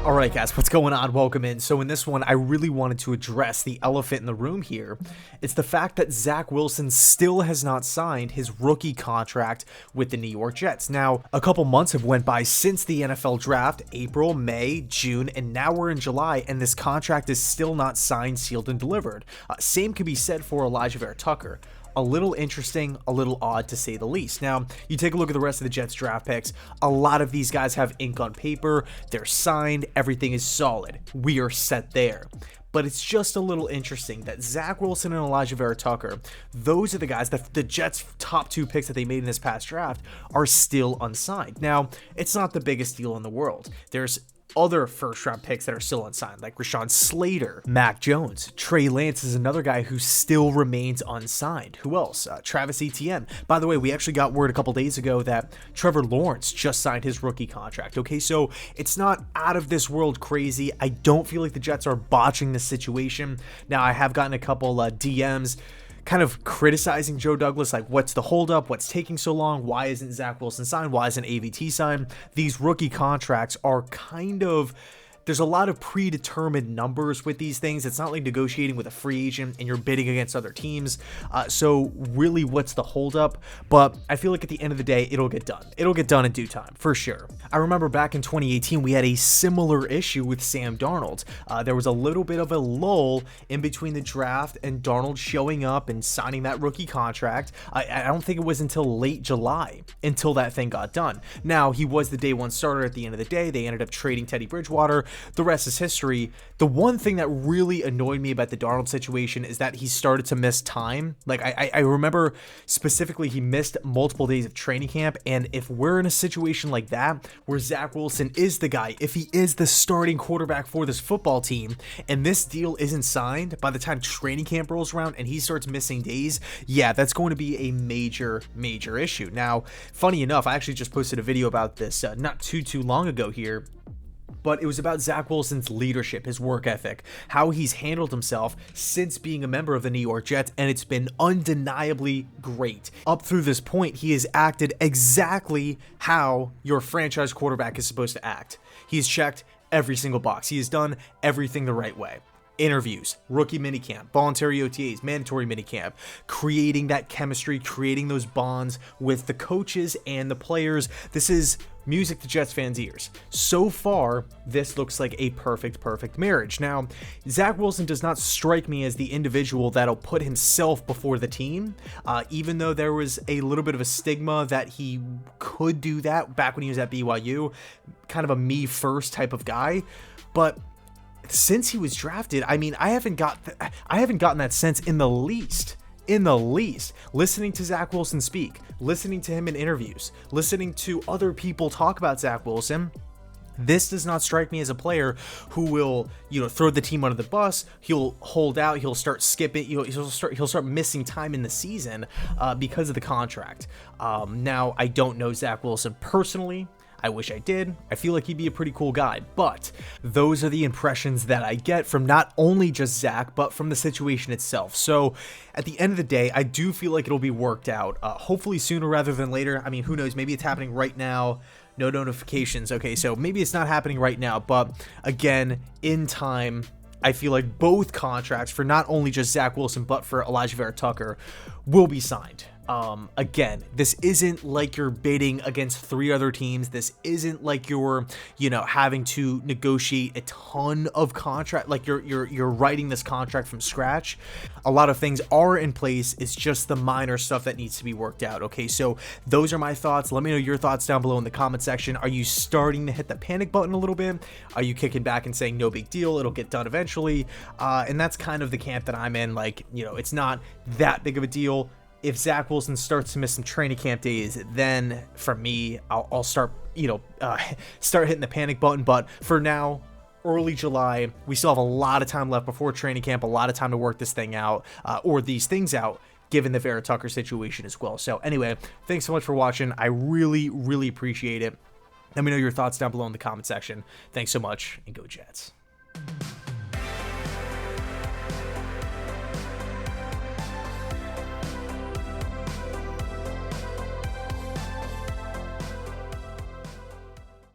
Alright guys, what's going on? Welcome in. So in this one, I really wanted to address the elephant in the room here. It's the fact that Zach Wilson still has not signed his rookie contract with the New York Jets. Now, a couple months have went by since the NFL draft, April, May, June, and now we're in July, and this contract is still not signed, sealed, and delivered. Same could be said for Elijah Vera Tucker. A little interesting, a little odd to say the least. Now, you take a look at the rest of the Jets draft picks. A lot of these guys have ink on paper. They're signed. Everything is solid. We are set there. But it's just a little interesting that Zach Wilson and Elijah Vera Tucker, those are the guys that the Jets' top two picks that they made in this past draft, are still unsigned. Now, it's not the biggest deal in the world. There's other first-round picks that are still unsigned, like Rashawn Slater, Mac Jones. Trey Lance is another guy who still remains unsigned. Who else? Travis Etienne. By the way, we actually got word a couple days ago that Trevor Lawrence just signed his rookie contract. Okay, so it's not out of this world crazy. I don't feel like the Jets are botching this situation. Now, I have gotten a couple DMs kind of criticizing Joe Douglas, like, what's the holdup? What's taking so long? Why isn't Zach Wilson signed? Why isn't AVT signed? These rookie contracts are kind of, there's a lot of predetermined numbers with these things. It's not like negotiating with a free agent and you're bidding against other teams. So really, what's the holdup? But I feel like at the end of the day, it'll get done. It'll get done in due time, for sure. I remember back in 2018, we had a similar issue with Sam Darnold. There was a little bit of a lull in between the draft and Darnold showing up and signing that rookie contract. I don't think it was until late July until that thing got done. Now, he was the day one starter at the end of the day. They ended up trading Teddy Bridgewater. The rest is history. The one thing that really annoyed me about the Darnold situation is that he started to miss time. Like, I remember specifically he missed multiple days of training camp, and if we're in a situation like that, where Zach Wilson is the guy, if he is the starting quarterback for this football team, and this deal isn't signed by the time training camp rolls around and he starts missing days, yeah, that's going to be a major issue. Now, funny enough, I actually just posted a video about this not too long ago here, but it was about Zach Wilson's leadership, his work ethic, how he's handled himself since being a member of the New York Jets, and it's been undeniably great. Up through this point, he has acted exactly how your franchise quarterback is supposed to act. He's checked every single box. He has done everything the right way. Interviews, rookie minicamp, voluntary OTAs, mandatory minicamp, creating that chemistry, creating those bonds with the coaches and the players. This is music to Jets fans' ears. So far, this looks like a perfect marriage. Now, Zach Wilson does not strike me as the individual that'll put himself before the team, even though there was a little bit of a stigma that he could do that back when he was at BYU, kind of a me first type of guy. But since he was drafted, I mean, I haven't gotten that sense in the least. Listening to Zach Wilson speak, listening to him in interviews, listening to other people talk about Zach Wilson, this does not strike me as a player who will, throw the team under the bus. He'll hold out. He'll start skipping. He'll start missing time in the season because of the contract. Now, I don't know Zach Wilson personally. I wish I did. I feel like he'd be a pretty cool guy, but those are the impressions that I get from not only just Zach, but from the situation itself. So at the end of the day, I do feel like it'll be worked out, hopefully sooner rather than later. I mean, who knows? Maybe it's happening right now. No notifications. Okay, so maybe it's not happening right now, but again, in time, I feel like both contracts for not only just Zach Wilson, but for Elijah Vera Tucker will be signed. Again, this isn't like you're bidding against three other teams. This isn't like you're, having to negotiate a ton of contract, like you're writing this contract from scratch. A lot of things are in place. It's just the minor stuff that needs to be worked out. Okay, so those are my thoughts. Let me know your thoughts down below in the comment section. Are you starting to hit the panic button a little bit? Are you kicking back and saying no big deal, it'll get done eventually? And that's kind of the camp that I'm in. Like, it's not that big of a deal. If Zach Wilson starts to miss some training camp days, then for me, I'll start, start hitting the panic button. But for now, early July, we still have a lot of time left before training camp, a lot of time to work this thing out, or these things out, given the Vera Tucker situation as well. So anyway, thanks so much for watching. I really appreciate it. Let me know your thoughts down below in the comment section. Thanks so much, and go Jets.